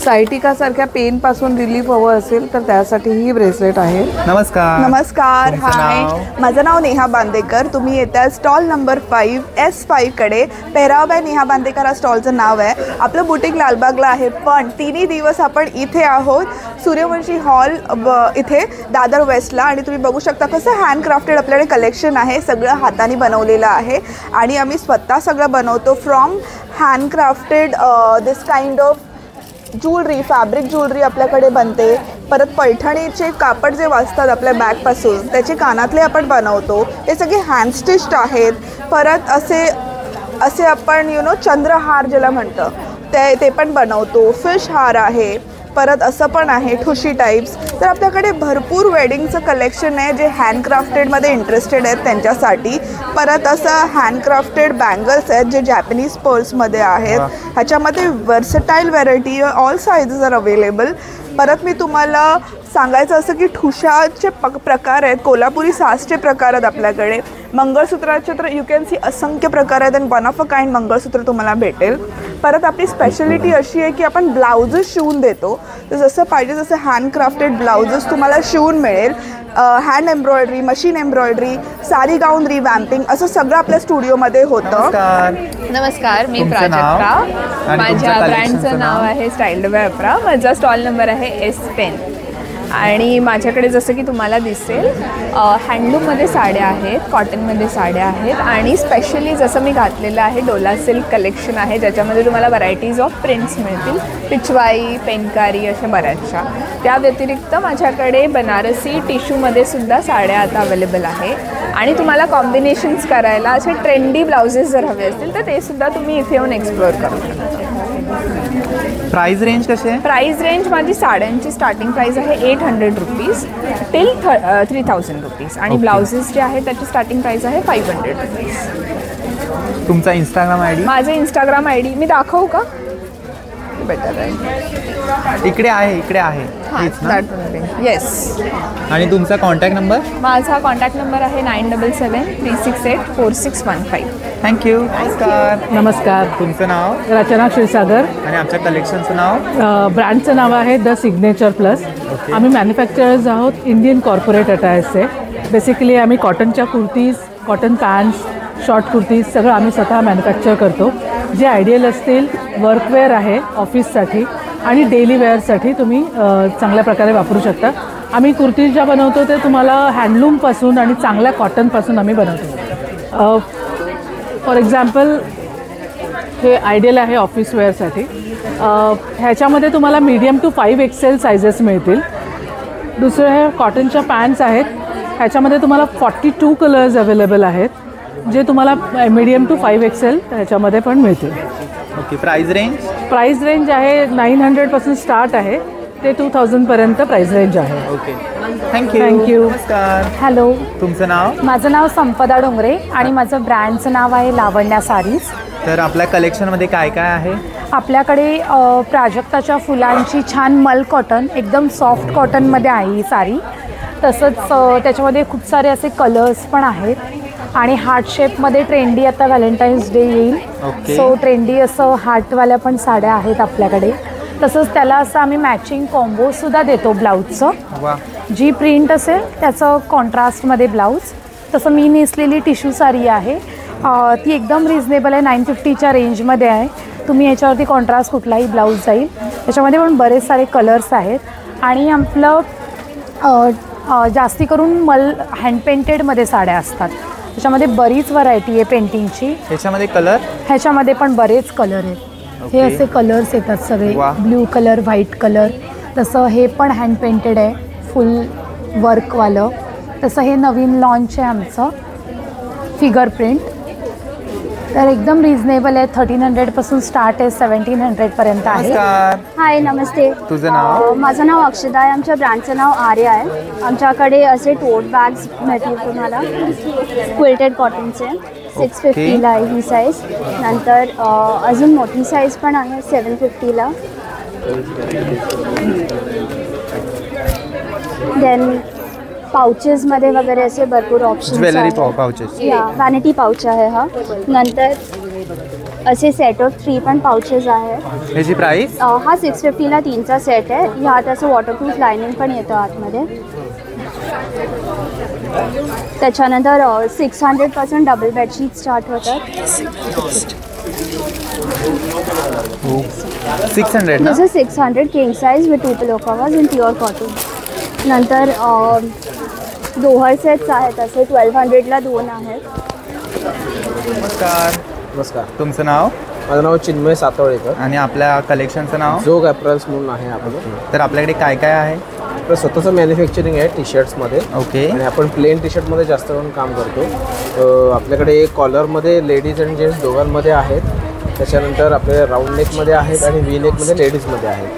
सायटिकासारख्या पेनपासून रिलीफ हवं असेल तर त्यासाठी ही ब्रेसलेट आहे. नमस्कार. हाय, माझं नाव नेहा बांदेकर. तुम्ही येत्या स्टॉल नंबर 5S5 कडे. पेहराव बाय नेहा बांदेकर हा स्टॉलचं नाव आहे. आपलं बुटीक लालबागला आहे, पण 3 दिवस आपण इथे आहोत सूर्यवंशी हॉल इथे दादर वेस्टला. आणि तुम्ही बघू शकता कसं हँडक्राफ्टेड आपल्याकडे कलेक्शन आहे. सगळं हाताने बनवलेलं आहे आणि आम्ही स्वतः सगळं बनवतो. From handcrafted this kind of jewellery, fabric jewellery आपल्याकडे बनते. परत पैठणीचे कापड जे वाचतात आपल्या बॅगपासून, त्याचे कानातले आपण बनवतो. ते सगळे हँड स्टिच्ड आहेत. परत असे आपण चंद्रहार ज्याला म्हणतं ते पण बनवतो. फिश हार आहे. परत असं पण आहे ठुशी टाईप्स. तर आपल्याकडे भरपूर वेडिंगचं कलेक्शन आहे जे हँडक्राफ्टेडमध्ये इंटरेस्टेड आहेत त्यांच्यासाठी. परत असं हँडक्राफ्टेड बँगल्स आहेत जे जॅपनीज पर्ल्समध्ये आहेत. ह्याच्यामध्ये versatile variety, all sizes are available. परत मी तुम्हाला सांगायचं असं की ठुशाचे प्रकार आहेत, कोल्हापुरी सासचे प्रकार आहेत आपल्याकडे. मंगळसूत्राचे तर यू कॅन सी असंख्य प्रकार आहेत आणि वन ऑफ अ काइंड मंगळसूत्र तुम्हाला भेटेल. परत आपली स्पेशालिटी अशी आहे की आपण ब्लाउजेस शिवून देतो. तर जसं पाहिजे तसं हँडक्राफ्टेड ब्लाउजेस तुम्हाला शिवून मिळेल. Hand embroidery, machine embroidery, sari gown revamping असं सगळं आपल्या स्टुडिओमध्ये होतं. नमस्कार. मी प्राजक्ता. माझ्या ब्रँडचं नाव आहे स्टाईल बाय अप्रा. माझा स्टॉल नंबर आहे S10. आणि माझ्याकडे जसं की तुम्हाला दिसेल हँडलूममध्ये साड्या आहेत, कॉटनमध्ये साड्या आहेत आणि स्पेशली जसं मी घातलेलं आहे डोला सिल्क कलेक्शन आहे, ज्याच्यामध्ये तुम्हाला व्हरायटीज ऑफ प्रिंट्स मिळतील, पिचवाई, पेनकारी अशा बऱ्याचशा. त्या व्यतिरिक्त माझ्याकडे बनारसी टिश्यूमध्ये सुद्धा साड्या आता अवेलेबल आहे आणि तुम्हाला कॉम्बिनेशन्स करायला असे ट्रेंडी ब्लाउजेस जर हवे असतील तर ते सुद्धा तुम्ही इथे येऊन एक्सप्लोअर करू शकता. प्राइस रेंज कशी आहे? प्राइस रेंज माझी साड्यांची स्टार्टिंग प्राइस आहे 800 रुपीज टिल 3000 रुपीज आणि ब्लाउजेस जे आहे त्याची स्टार्टिंग प्राइस आहे 500 रुपीज. तुमचा इंस्टाग्राम आयडी? माझं इंस्टाग्राम आयडी मी दाखवू का? बेटर आहे. इकडे आहे, इकडे आहे. येस. आणि तुमचा कॉन्टॅक्ट नंबर? माझा कॉन्टॅक्ट नंबर आहे 9773684615. थँक्यू. नमस्कार. नमस्कार. तुमचं नाव? रचना क्षीरसागर. आणि आमच्या कलेक्शनचं नाव? ब्रँडचं नाव आहे द सिग्नेचर प्लस. आम्ही मॅन्युफॅक्चरर्स आहोत इंडियन कॉर्पोरेट अटायर्सचे. बेसिकली आम्ही कॉटनच्या kurtis, cotton pants, short kurtis सगळं आम्ही स्वतः मॅन्युफॅक्चर करतो. जे आयडियल असतील, वर्कवेअर आहे ऑफिससाठी आणि डेली वेअरसाठी तुम्ही चांगल्या प्रकारे वापरू शकता. आम्ही कुर्तीज ज्या बनवतो ते तुम्हाला हँडलूमपासून आणि चांगल्या कॉटनपासून आम्ही बनवतो. फॉर एक्झाम्पल हे आयडियल आहे ऑफिस वेअरसाठी. ह्याच्यामध्ये तुम्हाला मीडियम टू 5XL सायझेस मिळतील. दुसरं हे कॉटनच्या पॅन्ट्स आहेत. ह्याच्यामध्ये तुम्हाला 42 कलर्स अवेलेबल आहेत जे तुम्हाला मीडियम टू 5XL ह्याच्यामध्ये पण मिळतील. Okay. Price range? Price range आहे 900पासून स्टार्ट आहे ते 2000पर्यंत प्राइस रेंज आहे. ओके. थँक्यू. थँक्यू. नमस्कार. हॅलो. तुमचं नाव? माझं नाव संपदा डोंगरे आणि माझं ब्रँडचं नाव आहे लावण्या सारीज. तर आपल्या कलेक्शनमध्ये काय काय आहे? आपल्याकडे प्राजक्ताच्या फुलांची छान मल कॉटन, एकदम सॉफ्ट कॉटनमध्ये आहे ही साडी. तसंच त्याच्यामध्ये खूप सारे असे कलर्स पण आहेत आणि हार्ट शेपमध्ये ट्रेंडी आता व्हॅलेंटाईन्स डे येईल, सो ट्रेंडी असं हार्टवाल्या पण साड्या आहेत आपल्याकडे. तसंच त्याला असं आम्ही मॅचिंग कॉम्बोसुद्धा देतो ब्लाऊजचं. जी प्रिंट असेल त्याचं कॉन्ट्रास्टमध्ये ब्लाऊज. तसं मी नेसलेली टिश्यू साडी आहे, ती एकदम रिजनेबल आहे, 950च्या रेंजमध्ये आहे. तुम्ही याच्यावरती कॉन्ट्रास्ट कुठलाही ब्लाऊज जाईल. त्याच्यामध्ये पण बरेच सारे कलर्स आहेत आणि आपलं जास्ती करून हँड पेंटेडमध्ये साड्या असतात. त्याच्यामध्ये बरीच व्हरायटी आहे पेंटिंगची. ह्याच्यामध्ये कलर? ह्याच्यामध्ये पण बरेच कलर आहेत. हे असे कलर्स येतात सगळे, ब्ल्यू कलर, व्हाईट कलर. तसं हे पण हँड पेंटेड आहे, फुल वर्कवालं. तसं हे नवीन लॉन्च आहे आमचं, फिगर प्रिंट. तर एकदम रिजनेबल आहे, 1300पासून स्टार्ट आहे, 1700पर्यंत आहे. हाय, नमस्ते. तुझं नाव? माझं नाव अक्षदा आहे. आमच्या ब्रँडचं नाव आर्या आहे. आमच्याकडे असे टोट बॅग्स मिळतील तुम्हाला, क्विल्टेड कॉटनचे. 650ला आहे ही साईज. नंतर अजून मोठी साईज पण आहे 750ला. देन पाउचेसमध्ये वगैरे असे भरपूर ऑप्शन्स. Jewellery pouches? या वॅनिटी पाउच आहे हा. नंतर असे सेट ऑफ 3 पण पाउचेस आहे. ह्याची प्राइस? हा 650ला 3चा सेट आहे. ह्यात असं वॉटरप्रूफ लायनिंग पण येतं आतमध्ये. त्याच्यानंतर 600पासून डबल बेडशीट स्टार्ट होतात. 600 ना? जसं 600 king size with 2 pillow covers in pure cotton. नंतर दोहर सेट्स आहेत असे 1200ला 2 आहेत. नमस्कार. नमस्कार. तुमचं नाव? माझं नाव चिन्मय सातवळेकर. आणि आपल्या कलेक्शनचं नाव? जोग ॲप्रल्स म्हणून आहे आपलं. तर आपल्याकडे काय काय आहे? आपलं स्वतःचं मॅन्युफॅक्चरिंग आहे टी शर्ट्समध्ये. ओके. आणि आपण प्लेन टी शर्टमध्ये जास्त करून काम करतो. आपल्याकडे कॉलरमध्ये लेडीज आणि जेंट्स दोघांमध्ये आहेत. त्याच्यानंतर आपल्या राऊंड नेकमध्ये आहेत आणि वी नेकमध्ये लेडीजमध्ये आहेत.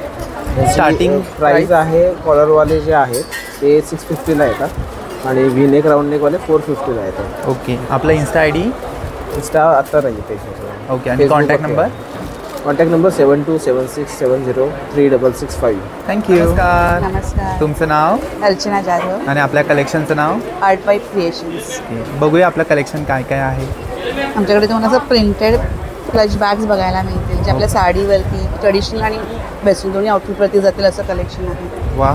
स्टार्टिंग प्राईस आहे कॉलरवाले जे आहेत ते 650ला येतात आणि वी नेक राऊंड नेकवाले 450ला येतात. ओके. आपला इन्स्टा आय डी? इन्स्टा आता नाही पेज. ओके. आणि contact number? Contact number 7276703665. Thank you. नमस्कार. तुमचं नाव? अर्चना जाधव. आणि आपल्या कलेक्शनचं नाव? Art wife creations. बघूया आपलं कलेक्शन काय काय आहे. आमच्याकडे तुम्हाला असं प्रिंटेड क्लच बॅग्स बघायला मिळतील जे आपल्या साडीवरती ट्रेडिशनल आणि वेस्टर्न दोन्ही आउटफिटवरती जातील असं कलेक्शन आहे. वा.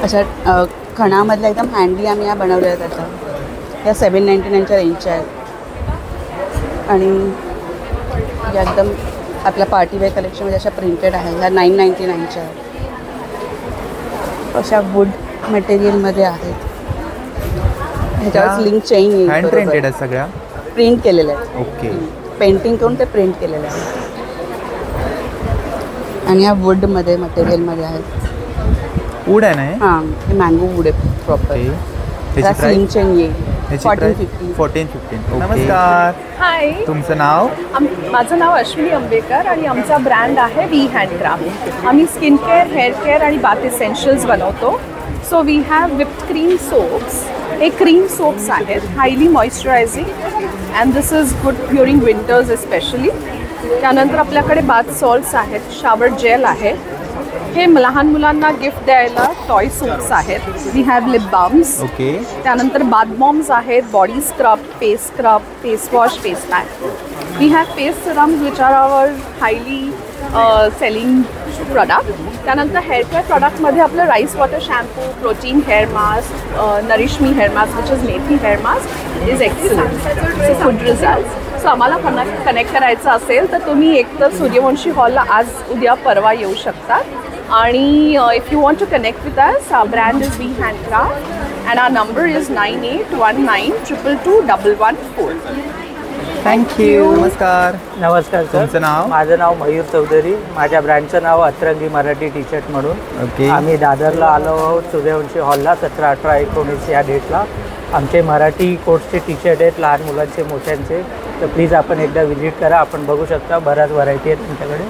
अशा खणामधल्या एकदम हँडली आम्ही या बनवल्या आहेत. आता या 799च्या रेंजच्या आहेत आणि या एकदम आपल्या पार्टीवेअर कलेक्शनमध्ये अशा प्रिंटेड आहे. ह्या 999च्या आहेत. अशा वूड मटेरियलमध्ये आहेत. ह्याच्यावर स्लिंग चेन येईल. हँड प्रिंटेड आहेत सगळ्या, प्रिंट केलेल्या आहेत. ओके. पेंटिंग करून ते प्रिंट केलेलं आहे. आणि ह्या वूडमध्ये मटेरियलमध्ये आहेत. वूड आहे ना हे? हां, हे मँगो वूड आहे प्रॉपर. त्याची स्लिंग चेन येईल. 14-15. नमस्कार. हाय, तुमचं नाव? माझं नाव अश्विनी अंबेकर आणि आमचा ब्रँड आहे वी हँडक्राफ्ट. आम्ही स्किन केअर, हेअर केअर आणि बाथ इसेन्शियल्स बनवतो. So we have whipped cream soaps. हे क्रीम सोप्स आहेत, highly moisturising and this is good during winters especially. त्यानंतर आपल्याकडे बाथ सॉल्ट्स आहेत, शावर जेल आहे. हे लहान मुलांना गिफ्ट द्यायला टॉय सूप्स आहेत. We have lip balms. Okay. त्यानंतर बाथ बॉम्ब्स आहेत, body scrub, face wash, face pack. We have face serums which are our highly selling product. त्यानंतर हेअर केअर प्रॉडक्टमध्ये आपलं rice water shampoo, protein hair mask, nourish me hair mask which is methi hair mask is excellent good result. So आम्हाला connect करायचं असेल तर तुम्ही एकतर सूर्यवंशी हॉलला आज उद्या परवा येऊ शकता. आणि if you want to connect with us, our brand is we handcraft and our number is 9819222114. Thank you. नमस्कार. नमस्कार सर. तुमचं नाव? माझं नाव मयूर चौधरी. माझ्या ब्रँडचं नाव अतरंगी मराठी टी शर्ट म्हणून. ओके. आम्ही दादरला आलो आहोत सूर्यवंशी हॉलला 17, 18, 19 या डेटला. आमचे मराठी कोट्सचे टी शर्ट आहेत, लहान मुलांचे, मोठ्यांचे. तर प्लीज आपण एकदा व्हिजिट करा. आपण बघू शकता बऱ्याच व्हरायटी आहेत तुमच्याकडे.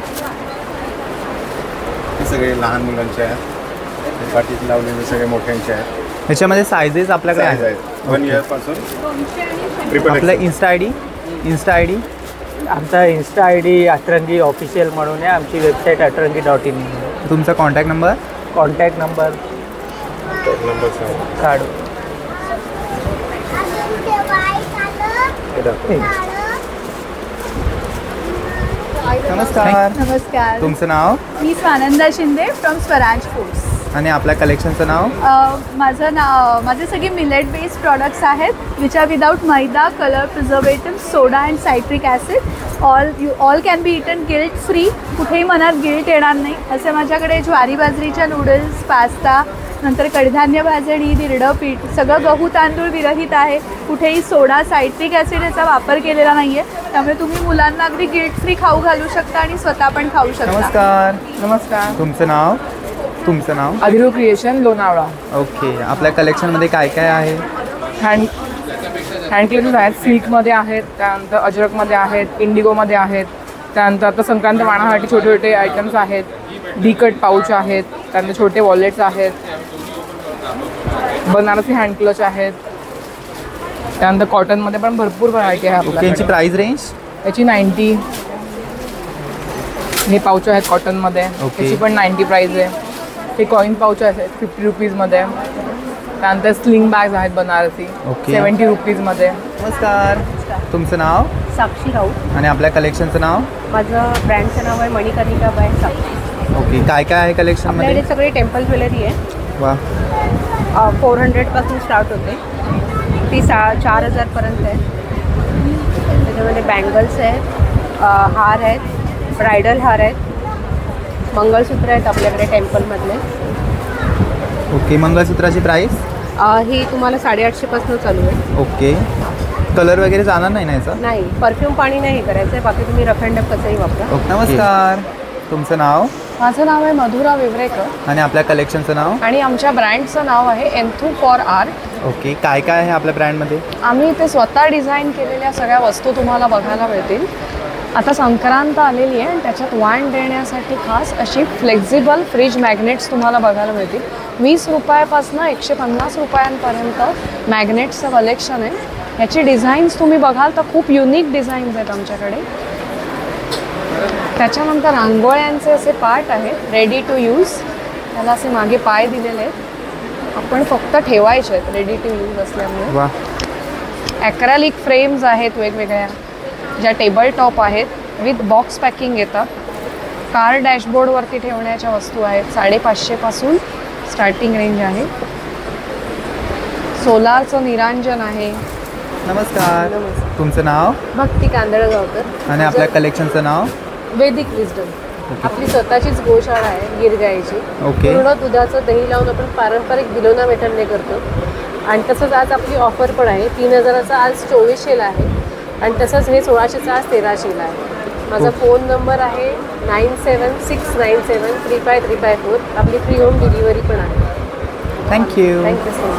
सगळे लहान मुलांचे आहेत, पाठीत लावलेले सगळे मोठ्यांचे आहेत. ह्याच्यामध्ये सायझेस आपल्याकडे आहेत. 1 इयरपासून. आपलं इन्स्टा आय डी आमचा इन्स्टा आय डी अतरंगी ऑफिशियल म्हणून आहे. आमची वेबसाईट अतरंगी.in. तुमचा कॉन्टॅक्ट नंबर काढू. नमस्कार. नमस्कार. तुमचं नाव? मी स्वानंदा शिंदे फ्रॉम स्वराज फूड्स. आणि आपल्या कलेक्शनचं नाव? माझे सगळे मिलेट बेस्ड प्रॉडक्ट्स आहेत which are without maida, colour preservative, soda and citric acid. All can be eaten guilt free. कुठेही मनात गिल्ट येणार नाही असे माझ्याकडे ज्वारी बाजरीच्या नूडल्स, पास्ता, नंतर कडधान्य भाजणी, दिरडं पीठ, सगळं गहू तांदूळ विरहित आहे. कुठेही सोडा, सायट्रिक ॲसिड याचा वापर केलेला नाही आहे. त्यामुळे तुम्ही मुलांना अगदी गिल्ट फ्री खाऊ घालू शकता आणि स्वतः पण खाऊ शकता. नमस्कार. तुमचं नाव? अधिरू क्रिएशन, लोणावळा. ओके. आपल्या कलेक्शनमध्ये काय काय आहे? हँड क्लेम्स आहेत, सिल्कमध्ये आहेत, त्यानंतर अजरकमध्ये आहेत, इंडिगोमध्ये आहेत. त्यानंतर आता संक्रांत वाणासाठी छोटे छोटे आयटम्स आहेत. डी-कट पाऊच आहेत, त्यानंतर छोटे वॉलेट्स आहेत, बनारसी हँड क्लच आहेत. त्यानंतर कॉटनमध्ये पण भरपूर व्हरायटी आहे आपल्याकडे. याची प्राइस रेंज? याची 90. हे पाऊच आहेत कॉटनमध्ये, याची पण 90 प्राईज आहे. हे कॉईन पाऊच आहेत 50 रुपीजमध्ये. त्यानंतर स्लिंग बॅग्स आहेत बनारसी 70 रुपीजमध्ये. नमस्कार. तुमचं नाव? साक्षी राऊत. आणि आपल्या कलेक्शनचं नाव? माझं ब्रँडचं नाव आहे मणिकर्णिका बाय साक्षी. ओके. काय काय आहे कलेक्शनमध्ये? आपल्याकडे सगळे टेम्पल ज्वेलरी आहे. वा. 400 स्टार्ट होते, ती 4000पर्यंत आहे. त्याच्यामध्ये बँगल्स आहेत, हार आहेत, ब्रायडल हार आहेत, मंगळसूत्र आहेत आपल्याकडे टेम्पलमधले. ओके. मंगळसूत्राची प्राइस? ही तुम्हाला 850 चालू आहे. ओके. कलर वगैरे जाणार नाही ना याचा? नाही, परफ्यूम पाणी नाही करायचं आहे, बाकी तुम्ही रफ अँड टफ कसंही वापरा. नमस्कार. तुमचं नाव? माझं नाव आहे मधुरा विवरेकर. आणि आपल्या कलेक्शनचं नाव? आणि आमच्या ब्रँडचं नाव आहे एन्थू फॉर आर्ट. ओके. काय काय आहे आपल्या ब्रँडमध्ये? आम्ही इथे स्वतः डिझाईन केलेल्या सगळ्या वस्तू तुम्हाला बघायला मिळतील. आता संक्रांत आलेली आहे आणि त्याच्यात वाण देण्यासाठी खास अशी फ्लेक्झिबल फ्रीज मॅग्नेट्स तुम्हाला बघायला मिळतील. 20 रुपयापासून 150 रुपयांपर्यंत मॅग्नेट्सचं कलेक्शन आहे. याची डिझाईन्स तुम्ही बघाल तर खूप युनिक डिझाईन्स आहेत आमच्याकडे. त्याच्यानंतर रांगोळ्यांचे असे पार्ट आहेत रेडी टू यूज. त्याला असे मागे पाय दिलेले आहेत, आपण फक्त ठेवायचे आहेत रेडी टू यूज असल्यामुळे. ॲक्रेलिक फ्रेम्स आहेत वेगवेगळ्या, ज्या टेबल टॉप आहेत, विथ बॉक्स पॅकिंग येतात. कार डॅशबोर्डवरती ठेवण्याच्या वस्तू आहेत. 550 पासून स्टार्टिंग रेंज आहे. सोलारचं निरांजन आहे. नमस्कार. तुमचं नाव? भक्ती कांदळगावकर. आणि आपल्या कलेक्शनचं नाव? वैदिक विजडम. आपली स्वतःचीच गोशाळा आहे गिरगायची. ओके. पूर्ण दुधाचं दही लावून आपण पारंपरिक बिलोना मेथडने करतो. आणि तसंच आज आपली ऑफर पण आहे. 3000चा आज 2400ला आहे आणि तसंच हे 1600चा आज 1300ला आहे. माझा फोन नंबर आहे 9769735354. आपली फ्री होम डिलिव्हरी पण आहे. Thank you. Thank you so much.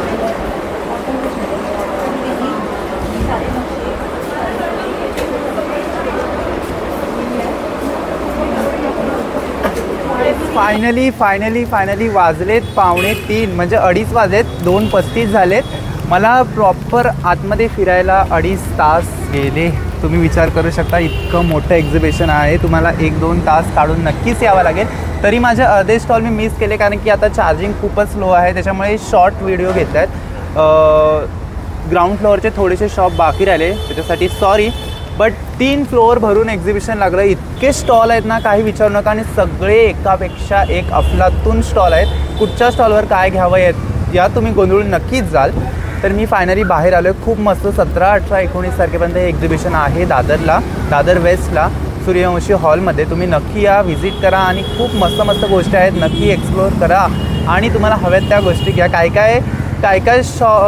Finally वाजलेत 2:45 म्हणजे 2:30 वाजलेत. 2:35 झालेत. मला प्रॉपर आतमध्ये फिरायला 2.5 तास गेले. तुम्ही विचार करू शकता इतकं मोठं एक्झिबिशन आहे. तुम्हाला 1-2 तास काढून नक्कीच यावं लागेल. तरी माझे अर्धे स्टॉल मी मिस केले कारण की आता चार्जिंग खूपच लो आहे, त्याच्यामुळे शॉर्ट व्हिडिओ घेत आहेत. ग्राउंड फ्लोअरचे थोडेसे शॉप बाकी राहिले त्याच्यासाठी सॉरी. बट 3 फ्लोअर भरून एक्झिबिशन लागलं. इतके स्टॉल आहेत ना काही विचारू नका. आणि सगळे एकापेक्षा एक अफलातून स्टॉल आहेत. कुठच्या स्टॉलवर काय घ्यावं या तुम्ही गोंधळून नक्कीच जाल. तर मी फायनली बाहेर आलो आहे. खूप मस्त 17, 18, 19 तारखेपर्यंत हे एक्झिबिशन आहे दादरला, दादर वेस्टला सूर्यवंशी हॉलमध्ये. तुम्ही नक्की या, व्हिजिट करा आणि खूप मस्त गोष्टी आहेत. नक्की एक्सप्लोअर करा आणि तुम्हाला हव्यात त्या गोष्टी घ्या. काय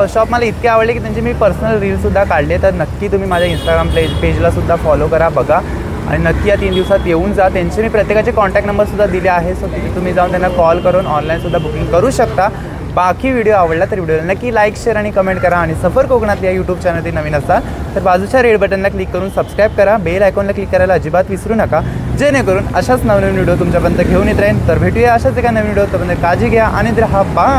शॉप मला इतके आवडले की त्यांची मी पर्सनल रीलसुद्धा काढले. तर नक्की तुम्ही माझ्या इंस्टाग्राम पेजलासुद्धा फॉलो करा, बघा आणि नक्की या 3 दिवसात येऊन जा. त्यांचे मी प्रत्येकाचे कॉन्टॅक्ट नंबरसुद्धा दिले आहे. सो तिथे तुम्ही जाऊन त्यांना कॉल करून ऑनलाईनसुद्धा बुकिंग करू शकता. बाकी व्हिडिओ आवडला तर व्हिडिओला नक्की लाईक, शेअर आणि कमेंट करा. आणि सफर कोकणात या यूट्यूब चॅनलवरती नवीन असाल तर बाजूच्या रेड बटनला क्लिक करून सबस्क्राईब करा. बेल आयकॉनला क्लिक करायला अजिबात विसरू नका, जेणेकरून अशाच नवीन व्हिडिओ तुमच्यापर्यंत घेऊन येत राहीन. तर भेटूया अशाच एका नवीन व्हिडिओ. तोपर्यंत काळजी घ्या आणि रहा. बाय.